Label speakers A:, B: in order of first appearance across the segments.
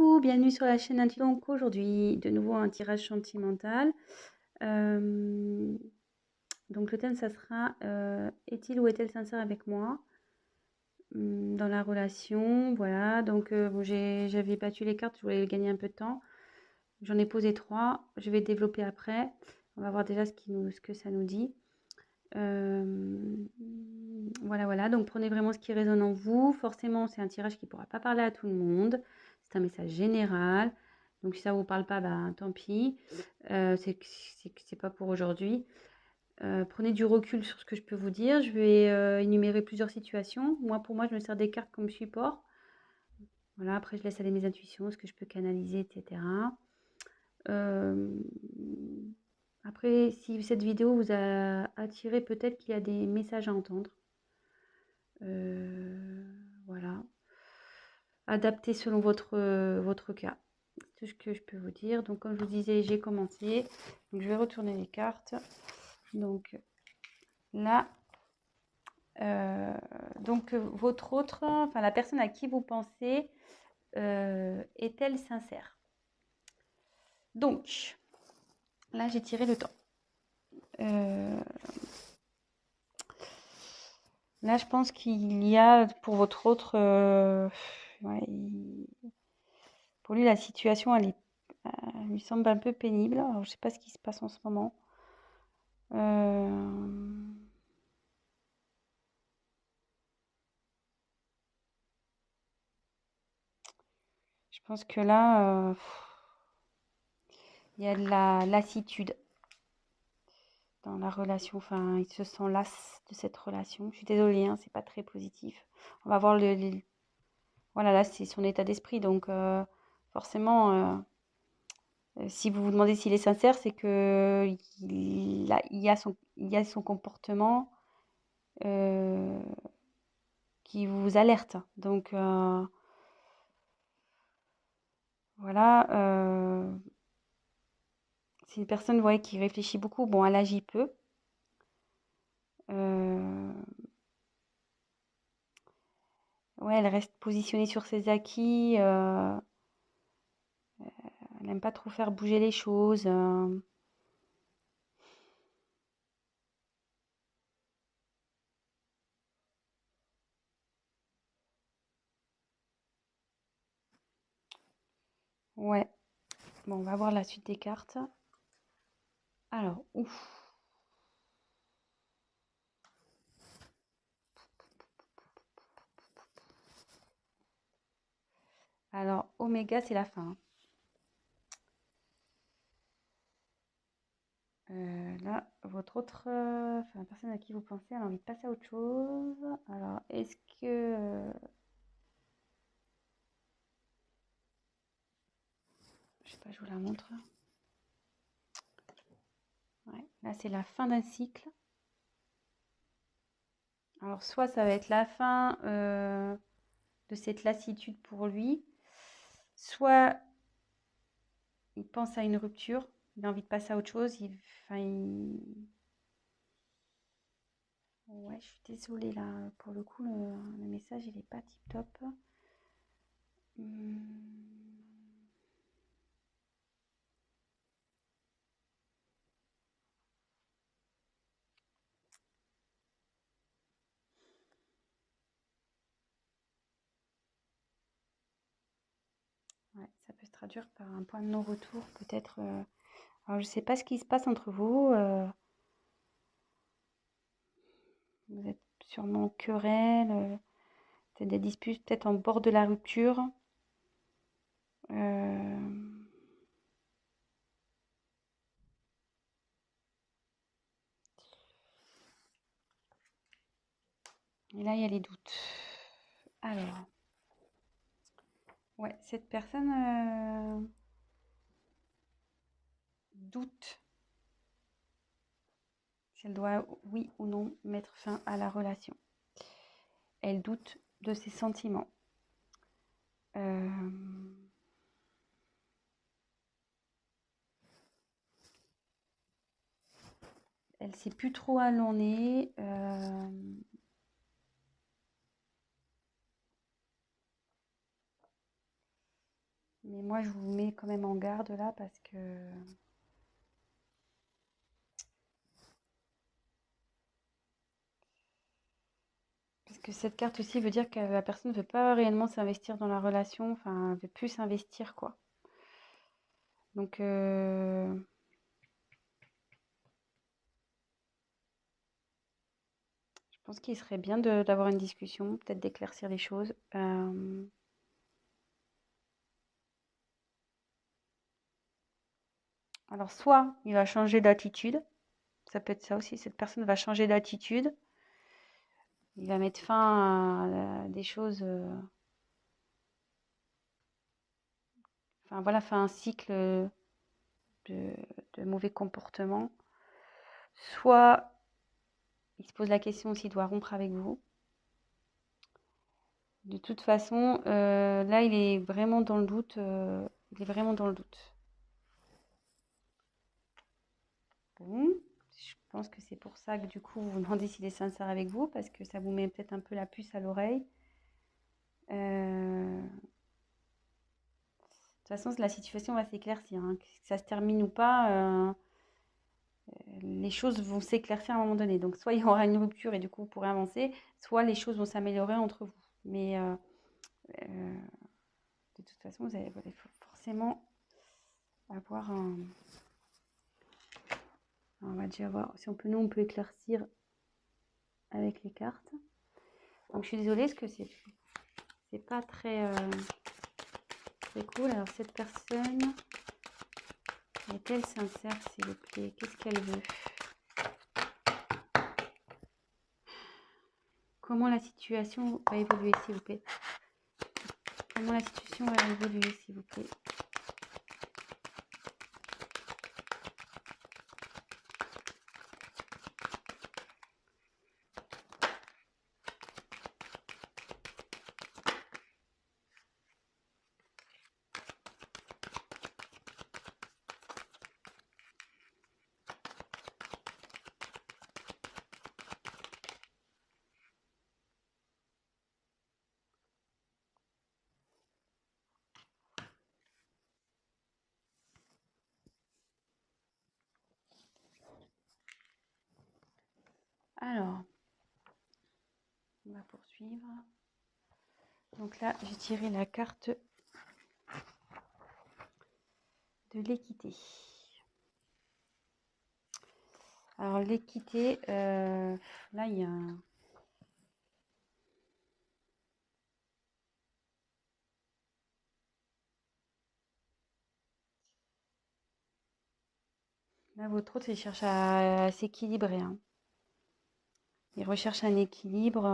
A: Coucou, bienvenue sur la chaîne Intuition. Donc aujourd'hui, de nouveau un tirage sentimental. Donc le thème, ça sera est-il ou est-elle sincère avec moi dans la relation? Voilà, donc bon, j'avais battu les cartes, je voulais gagner un peu de temps. J'en ai posé 3, je vais développer après. On va voir déjà ce que ça nous dit. Voilà, donc prenez vraiment ce qui résonne en vous. Forcément, c'est un tirage qui ne pourra pas parler à tout le monde. C'est un message général. Donc si ça ne vous parle pas, bah, tant pis. C'est pas pour aujourd'hui. Prenez du recul sur ce que je peux vous dire. Je vais énumérer plusieurs situations. Pour moi, je me sers des cartes comme support. Voilà, après, je laisse aller mes intuitions, ce que je peux canaliser, etc. Après, si cette vidéo vous a attiré, peut-être qu'il y a des messages à entendre. Voilà. Adapté selon votre cas. C'est tout ce que je peux vous dire. Donc, comme je vous disais, j'ai commencé. Donc, je vais retourner les cartes. Donc, là, votre autre, enfin, la personne à qui vous pensez, est-elle sincère? Donc, là, j'ai tiré le temps. Là, je pense qu'il y a pour votre autre, ouais, pour lui, la situation, elle lui semble un peu pénible. Alors, je sais pas ce qui se passe en ce moment. Je pense que là, il y a de la lassitude dans la relation. Enfin, il se sent las de cette relation. Je suis désolée, hein, c'est pas très positif. On va voir voilà, là, c'est son état d'esprit. Donc, forcément, si vous vous demandez s'il est sincère, c'est que il y a son comportement qui vous alerte. Donc, voilà. C'est une personne, ouais, qui réfléchit beaucoup. Bon, elle agit peu. Ouais, elle reste positionnée sur ses acquis. Elle n'aime pas trop faire bouger les choses. Ouais. Bon, on va voir la suite des cartes. Alors, ouf. Alors, Oméga, c'est la fin. Là, votre autre, enfin, la personne à qui vous pensez, elle a envie de passer à autre chose. Alors, est-ce que... je sais pas, je vous la montre. Ouais, là, c'est la fin d'un cycle. Alors, soit ça va être la fin de cette lassitude pour lui, soit il pense à une rupture, il a envie de passer à autre chose. Ouais, je suis désolée là, pour le coup, le message il est pas tip top. Ouais, ça peut se traduire par un point de non-retour, peut-être. Alors, je sais pas ce qui se passe entre vous. Vous êtes sûrement en querelle, peut-être des disputes, peut-être en bord de la rupture. Et là, il y a les doutes. Alors, ouais, cette personne doute si elle doit, oui ou non, mettre fin à la relation. Elle doute de ses sentiments. Elle sait plus trop où elle en est. Mais moi, je vous mets quand même en garde là parce que cette carte aussi veut dire que la personne ne veut pas réellement s'investir dans la relation, enfin, elle veut plus s'investir, quoi. Donc, je pense qu'il serait bien d'avoir une discussion, peut-être d'éclaircir les choses. Alors, soit il va changer d'attitude, ça peut être ça aussi, cette personne va changer d'attitude, il va mettre fin à des choses, enfin voilà, fin à un cycle de, de mauvais comportement. Soit il se pose la question s'il doit rompre avec vous. De toute façon, là, il est vraiment dans le doute. Il est vraiment dans le doute. Bon, je pense que c'est pour ça que du coup, vous vous demandez s'il est sincère avec vous, parce que ça vous met peut-être un peu la puce à l'oreille. De toute façon, la situation va s'éclaircir, hein. Que ça se termine ou pas, les choses vont s'éclaircir à un moment donné. Donc, soit il y aura une rupture et du coup, vous pourrez avancer, soit les choses vont s'améliorer entre vous. Mais euh, de toute façon, vous allez forcément avoir un... Alors, on va déjà voir si on peut éclaircir avec les cartes. Donc, je suis désolée parce que c'est pas très cool. Alors, cette personne est-elle sincère, s'il vous plaît? Qu'est-ce qu'elle veut? Comment la situation va évoluer, s'il vous plaît? Comment la situation va évoluer, s'il vous plaît? Alors, on va poursuivre. Donc là, j'ai tiré la carte de l'équité. Alors, l'équité, là, il y a un... Là, votre autre, il cherche à s'équilibrer, hein. Il recherche un équilibre.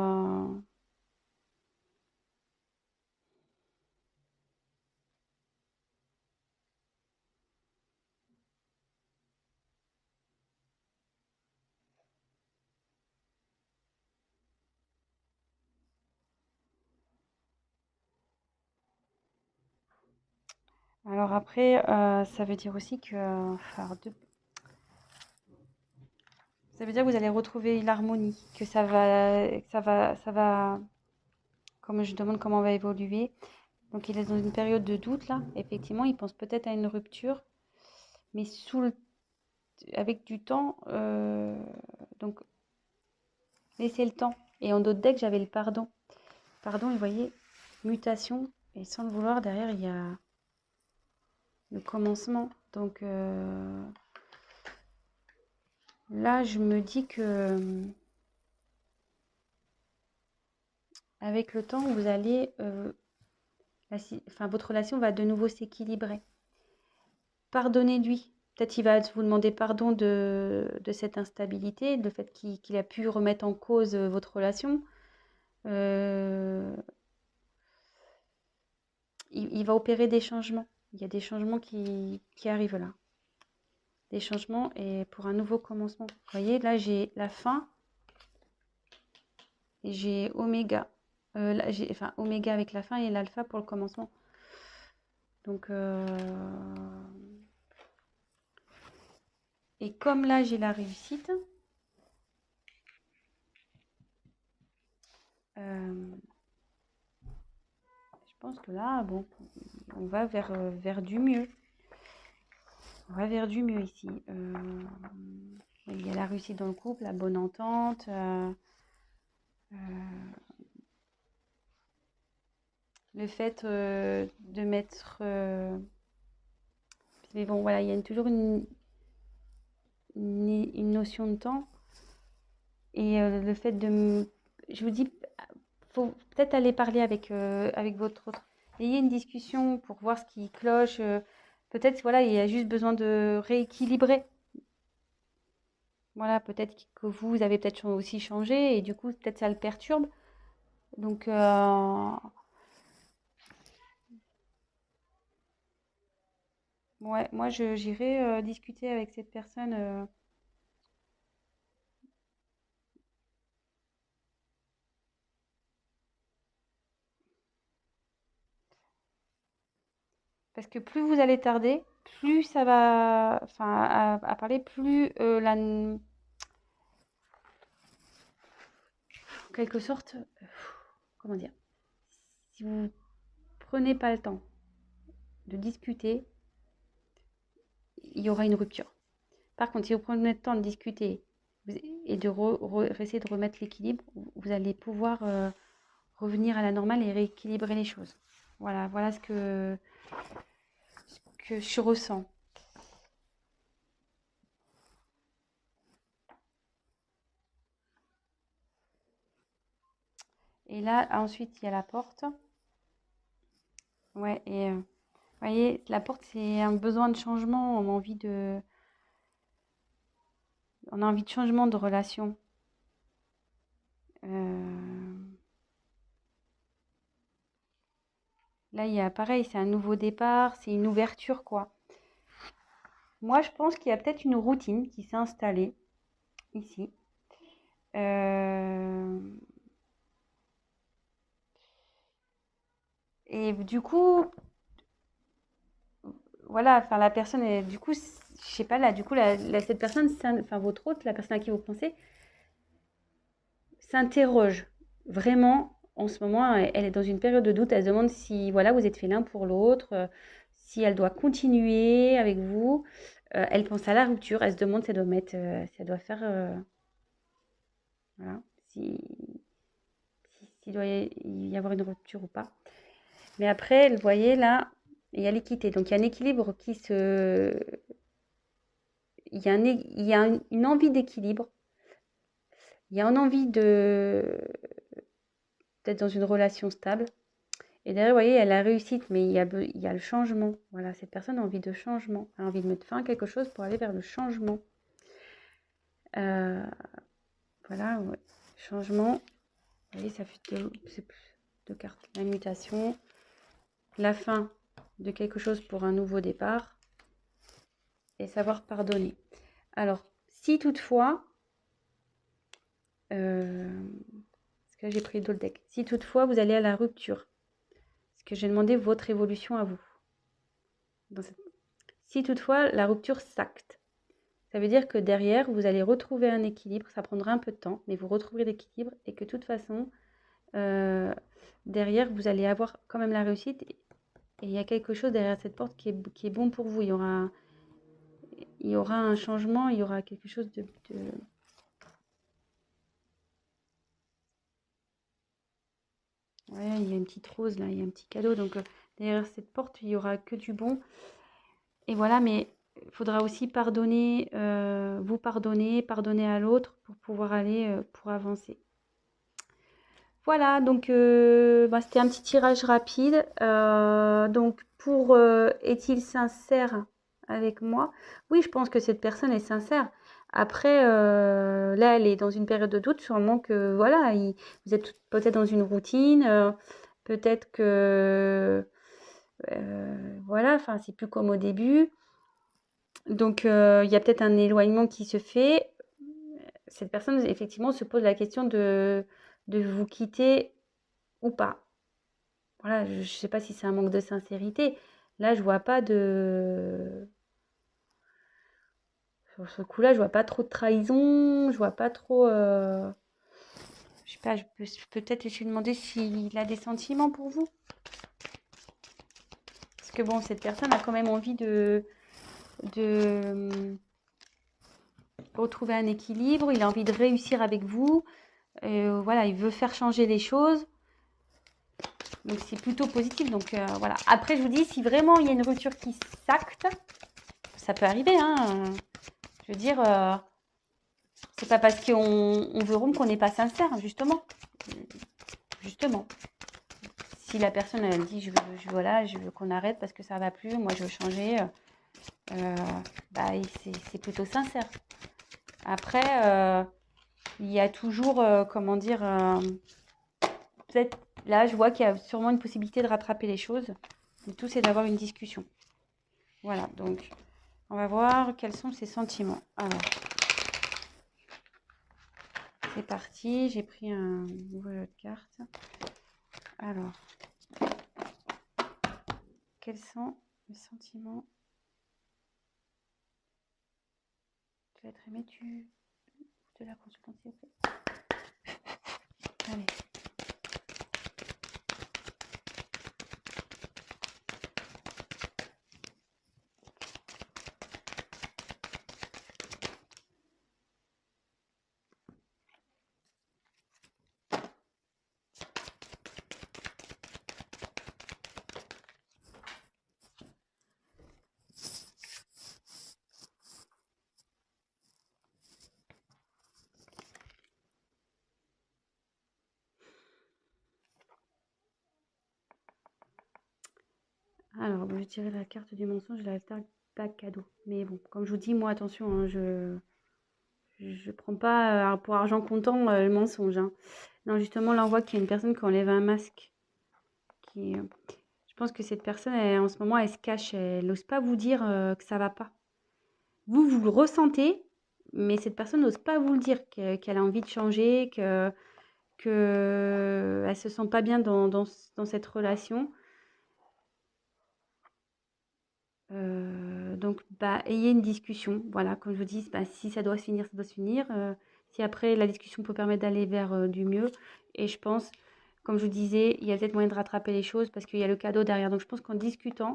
A: Alors après, ça veut dire aussi que... ça veut dire que vous allez retrouver l'harmonie, que ça va, comme je demande comment on va évoluer. Donc il est dans une période de doute là. Effectivement, il pense peut-être à une rupture, mais avec du temps. Donc laissez le temps. Et en d'autres decks, j'avais le pardon. Pardon, et vous voyez, mutation. Et sans le vouloir, derrière, il y a le commencement. Donc là, je me dis que avec le temps, vous allez, votre relation va de nouveau s'équilibrer. Pardonnez-lui. Peut-être qu'il va vous demander pardon de cette instabilité, le fait qu'il a pu remettre en cause votre relation. Il va opérer des changements. Il y a des changements qui arrivent là. Des changements et pour un nouveau commencement. Vous voyez, là, j'ai la fin et j'ai oméga. Là, oméga avec la fin et l'alpha pour le commencement. Donc, et comme là, j'ai la réussite, je pense que là, bon, on va vers du mieux. On va vers du mieux ici. Il y a la réussite dans le couple, la bonne entente. Le fait de mettre... mais bon, voilà, il y a toujours une notion de temps. Et le fait de... Je vous dis, faut peut-être aller parler avec votre autre. Ayez une discussion pour voir ce qui cloche. Peut-être, voilà, il y a juste besoin de rééquilibrer. Voilà, peut-être que vous avez peut-être aussi changé et du coup, peut-être ça le perturbe. Donc, ouais, moi, j'irai discuter avec cette personne. Parce que plus vous allez tarder, plus ça va, enfin, à parler, plus en quelque sorte, comment dire, si vous prenez pas le temps de discuter, il y aura une rupture. Par contre, si vous prenez le temps de discuter et de essayer de remettre l'équilibre, vous allez pouvoir revenir à la normale et rééquilibrer les choses. Voilà ce que je ressens. Et là, ensuite, il y a la porte. Ouais, et vous voyez, la porte, c'est un besoin de changement. On a envie de changement de relation. Là, il y a pareil, c'est un nouveau départ, c'est une ouverture, quoi. Moi, je pense qu'il y a peut-être une routine qui s'est installée ici. Euh, Et du coup, voilà, enfin la personne est, du coup, je sais pas là, du coup, cette personne, enfin votre hôte, la personne à qui vous pensez, s'interroge vraiment en ce moment. Elle est dans une période de doute. Elle se demande si, voilà, vous êtes fait l'un pour l'autre, si elle doit continuer avec vous. Elle pense à la rupture. Elle se demande si elle doit mettre, si elle doit faire, voilà, s'il doit y avoir une rupture ou pas. Mais après, vous voyez là, il y a l'équité. Donc il y a un équilibre qui se... Il y a une envie d'équilibre. Il y a une envie d'être dans une relation stable. Et derrière, vous voyez, il y a la réussite, mais il y a le changement. Voilà, cette personne a envie de changement. Elle a envie de mettre fin à quelque chose pour aller vers le changement. Voilà, ouais. Changement. Vous voyez, ça fait deux cartes. La mutation. La fin de quelque chose pour un nouveau départ. Et savoir pardonner. Alors, si toutefois, parce que là j'ai pris d'autres decks, si toutefois vous allez à la rupture, parce que j'ai demandé votre évolution à vous. Si toutefois la rupture s'acte, ça veut dire que derrière vous allez retrouver un équilibre, ça prendra un peu de temps, mais vous retrouverez l'équilibre et que de toute façon, derrière vous allez avoir quand même la réussite et il y a quelque chose derrière cette porte qui est bon pour vous. Il y aura un changement, il y aura quelque chose de... Ouais, il y a une petite rose là, il y a un petit cadeau. Donc derrière cette porte, il y aura que du bon. Et voilà, mais il faudra aussi pardonner, vous pardonner à l'autre pour pouvoir aller, pour avancer. Voilà, donc c'était un petit tirage rapide. Donc pour est-il sincère avec moi? Oui, je pense que cette personne est sincère. Après, là, elle est dans une période de doute, sûrement que voilà, vous êtes peut-être dans une routine, peut-être que voilà, enfin, c'est plus comme au début. Donc, il y a peut-être un éloignement qui se fait. Cette personne, effectivement, se pose la question de vous quitter ou pas. Voilà, je ne sais pas si c'est un manque de sincérité. Là, je vois pas de... Sur ce coup-là, je vois pas trop de trahison, je vois pas trop... Je sais pas, je peux peut-être lui demander s'il a des sentiments pour vous. Parce que bon, cette personne a quand même envie de retrouver un équilibre, il a envie de réussir avec vous. Voilà, il veut faire changer les choses. Donc c'est plutôt positif. Donc voilà. Après, je vous dis, si vraiment il y a une rupture qui s'acte, ça peut arriver. Hein. Je veux dire, c'est pas parce qu'on veut rompre qu'on n'est pas sincère, justement. Justement. Si la personne elle dit je veux qu'on arrête parce que ça va plus, moi je veux changer, bah, c'est plutôt sincère. Après, il y a toujours, comment dire, peut-être là je vois qu'il y a sûrement une possibilité de rattraper les choses. Le tout c'est d'avoir une discussion. Voilà, donc on va voir quels sont ses sentiments. Alors, c'est parti, j'ai pris un nouveau jeu de cartes. Alors, quels sont les sentiments? Tu vas être aimé, de la consultance, s'il vous plaît. Allez. Alors, je tirais la carte du mensonge et la carte pas cadeau. Mais bon, comme je vous dis, moi, attention, hein, je prends pas pour argent comptant le mensonge. Hein. Non, justement, là, on voit qu'il y a une personne qui enlève un masque. Je pense que cette personne, en ce moment, elle se cache. Elle n'ose pas vous dire que ça va pas. Vous le ressentez, mais cette personne n'ose pas vous le dire, qu'elle a envie de changer, qu'elle ne se sent pas bien dans cette relation. Donc, bah, ayez une discussion. Voilà, comme je vous dis, bah, si ça doit se finir, ça doit se finir. Si après, la discussion peut permettre d'aller vers du mieux. Et je pense, comme je vous disais, il y a peut-être moyen de rattraper les choses parce qu'il y a le cadeau derrière. Donc, je pense qu'en discutant,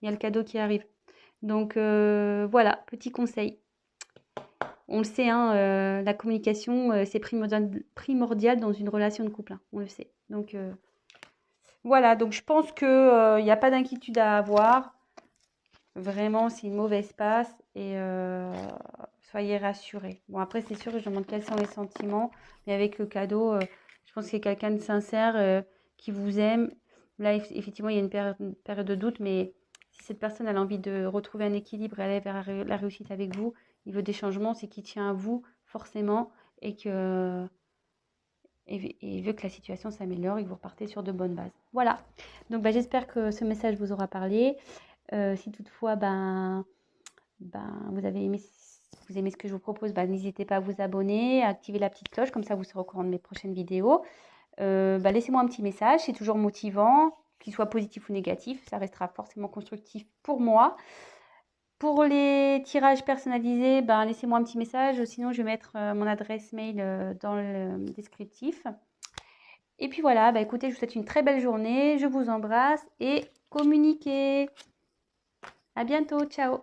A: il y a le cadeau qui arrive. Donc, voilà, petit conseil. On le sait, hein, la communication, c'est primordial dans une relation de couple. Hein, on le sait. Donc, voilà, donc je pense qu'il n'y a pas d'inquiétude à avoir. Vraiment, c'est une mauvaise passe et soyez rassurés. Bon, après, c'est sûr que je demande quels sont les sentiments, mais avec le cadeau, je pense que c'est quelqu'un de sincère qui vous aime. Là, effectivement, il y a une période de doute, mais si cette personne a envie de retrouver un équilibre et aller vers la réussite avec vous, il veut des changements, c'est qu'il tient à vous forcément et il veut que la situation s'améliore et que vous repartez sur de bonnes bases. Voilà. Donc, bah, j'espère que ce message vous aura parlé. Si toutefois, vous aimez ce que je vous propose, n'hésitez pas à vous abonner, à activer la petite cloche, comme ça vous serez au courant de mes prochaines vidéos. Laissez-moi un petit message, c'est toujours motivant, qu'il soit positif ou négatif, ça restera forcément constructif pour moi. Pour les tirages personnalisés, laissez-moi un petit message, sinon je vais mettre mon adresse mail dans le descriptif. Et puis voilà, écoutez, je vous souhaite une très belle journée, je vous embrasse et communiquez. À bientôt, ciao.